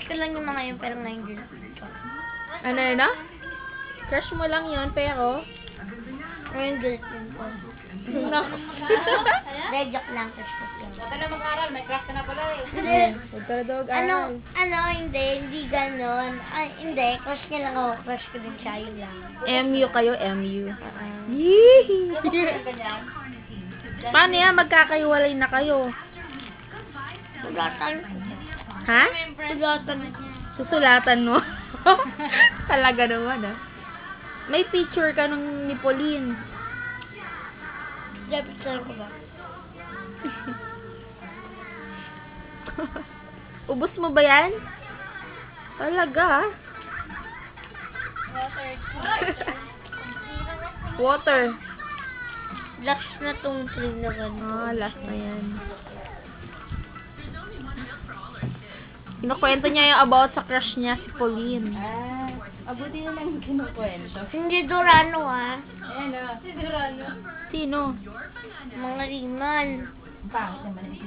Crush ko lang yung mga yun, pero ngayon girlfriend ko. Ano na? Crush mo lang yun, pero... Ngayon girlfriend ko. No. Hindi, joke lang, crush ko lang. Huwag ka na mag-aral, may crush ka na pala eh. Hindi. Huwag ka na daw mag-aral. Hindi ganon. Ay, hindi, crush niya lang ako, crush ko din siya, yun lang. MU kayo, MU. Yee! Ganyan. Paano yan? Magkakaiwalay na kayo. Sulatan. Ha? Sulatan. Susulatan mo? Talaga naman, ah. May picture ka nung ni Pauline. Dapat ko ba? Ubus mo ba yan? Talaga, ah. Water. Last na tong train na gano'n. Ah, last na yan. Kinukwento niya yung about sa crush niya, si Pauline. Abuti na lang kinukwento. Hindi Durano, ah. Ayan o, si Durano. Sino? Mga riman. Pangit naman ang